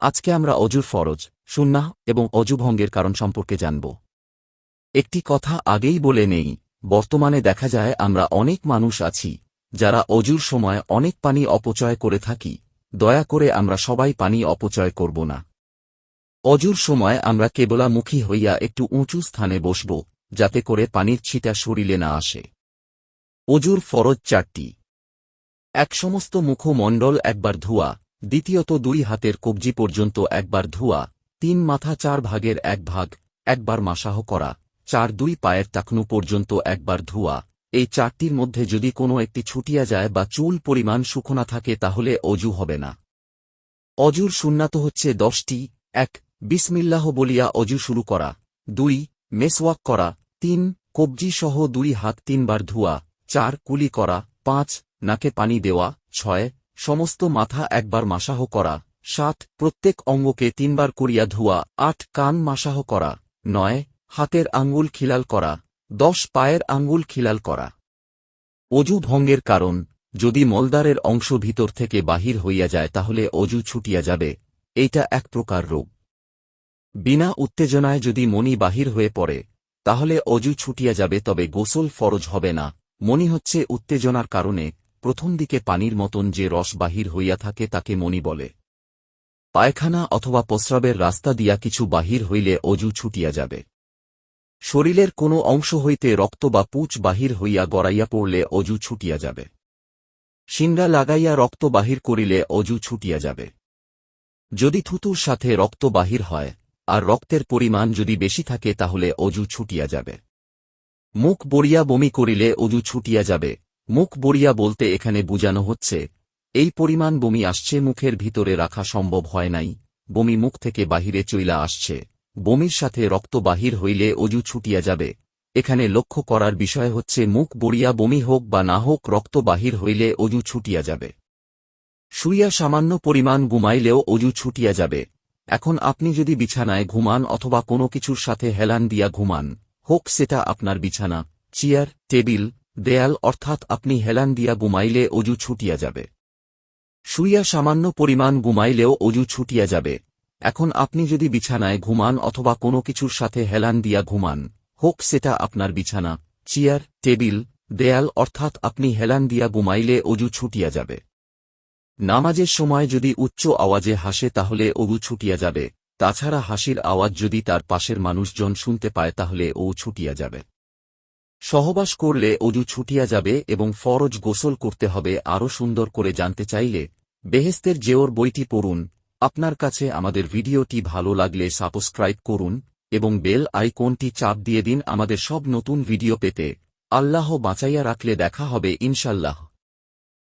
আজকে আমরা অজুর ফরজ, সুন্নাহ এবং অজু ভঙ্গের কারণ সম্পর্কে জানব। একটি কথা আগেই বলে নেই, বর্তমানে দেখা যায় আমরা অনেক মানুষ আছি যারা অজুর সময় অনেক পানি অপচয় করে থাকি। দয়া করে আমরা সবাই পানি অপচয় করব না। অজুর সময় আমরা কেবলামুখী হইয়া একটু উঁচু স্থানে বসব, যাতে করে পানির ছিটা শরীরে না আসে। অজুর ফরজ 4টি। এক, সমস্ত মুখমণ্ডল একবার ধোয়া। দ্বিতীয়ত, 2 হাতের কবজি পর্যন্ত একবার ধোয়া। 3, মাথা 4 ভাগের 1 ভাগ একবার মাসাহ করা। 4, 2 পায়ের টাকনু পর্যন্ত একবার ধোয়া। এই 4টির মধ্যে যদি কোনো একটি ছুটিয়া যায় বা চুল পরিমাণ শুকনা থাকে তাহলে অজু হবে না। অজুর সুন্নাত হচ্ছে 10টি। 1, বিসমিল্লাহ বলিয়া অজু শুরু করা। 2, মেসওয়াক করা। 3, কবজি সহ 2 হাত 3 বার ধোয়া। 4, কুলি করা। 5, নাকে পানি দেওয়া। 6, সমস্ত মাথা একবার মাসাহ করা। 7, প্রত্যেক অঙ্গকে 3 বার করিয়া ধোয়া। 8, কান মাসাহ করা। 9, হাতের আঙ্গুল খিলাল করা। 10, পায়ের আঙ্গুল খিলাল করা। অজু ভঙ্গের কারণ: যদি মলদ্বারের অংশ ভিতর থেকে বাহির হইয়া যায় তাহলে অজু ছুটিয়া যাবে। এইটা এক প্রকার রোগ। বিনা উত্তেজনায় যদি মনি বাহির হয়ে পড়ে তাহলে অজু ছুটিয়া যাবে, তবে গোসল ফরজ হবে না। মনি হচ্ছে উত্তেজনার কারণে প্রথম দিকে পানির মতন যে রস বাহির হইয়া থাকে তাকে মনি বলে। পায়খানা অথবা প্রস্রাবের রাস্তা দিয়া কিছু বাহির হইলে অজু ছুটিয়া যাবে। শরীরের কোনো অংশ হইতে রক্ত বা পুঁচ বাহির হইয়া গড়াইয়া পড়লে অজু ছুটিয়া যাবে। শিংড়া লাগাইয়া রক্ত বাহির করিলে অজু ছুটিয়া যাবে। যদি থুতুর সাথে রক্ত বাহির হয় আর রক্তের পরিমাণ যদি বেশি থাকে তাহলে অজু ছুটিয়া যাবে। মুখ বড়িয়া বমি করিলে অজু ছুটিয়া যাবে। মুখ বড়িয়া বলতে এখানে বুঝানো হচ্ছে এই পরিমাণ বমি আসছে, মুখের ভিতরে রাখা সম্ভব হয় নাই, বমি মুখ থেকে বাহিরে চইলা আসছে। বমির সাথে রক্ত বাহির হইলে অজু ছুটিয়া যাবে। এখানে লক্ষ্য করার বিষয় হচ্ছে মুখ বড়িয়া বমি হোক বা না হোক, রক্ত বাহির হইলে অজু ছুটিয়া যাবে। শুইয়া সামান্য পরিমাণ ঘুমাইলেও অজু ছুটিয়া যাবে। এখন আপনি যদি বিছানায় ঘুমান অথবা কোনো কিছুর সাথে হেলান দিয়া ঘুমান, হোক সেটা আপনার বিছানা, চেয়ার, টেবিল, দেয়াল, অর্থাৎ আপনি হেলান দিয়া ঘুমাইলে অজু ছুটিয়া যাবে। শুইয়া সামান্য পরিমাণ ঘুমাইলেও অজু ছুটিয়া যাবে। এখন আপনি যদি বিছানায় ঘুমান অথবা কোনো কিছুর সাথে হেলান দিয়া ঘুমান, হোক সেটা আপনার বিছানা, চেয়ার, টেবিল, দেয়াল, অর্থাৎ আপনি হেলান দিয়া ঘুমাইলে অজু ছুটিয়া যাবে। নামাজের সময় যদি উচ্চ আওয়াজে হাসে তাহলে অজু ছুটিয়া যাবে। তাছাড়া হাসির আওয়াজ যদি তার পাশের মানুষজন শুনতে পায় তাহলে ও ছুটিয়া যাবে। সহবাস করলে অজু ছুটিয়া যাবে এবং ফরজ গোসল করতে হবে। আরও সুন্দর করে জানতে চাইলে বেহেশতের জেওর বইটি পড়ুন। আপনার কাছে আমাদের ভিডিওটি ভালো লাগলে সাবস্ক্রাইব করুন এবং বেল আইকনটি চাপ দিয়ে দিন আমাদের সব নতুন ভিডিও পেতে। আল্লাহ বাঁচাইয়া রাখলে দেখা হবে ইনশাল্লাহ।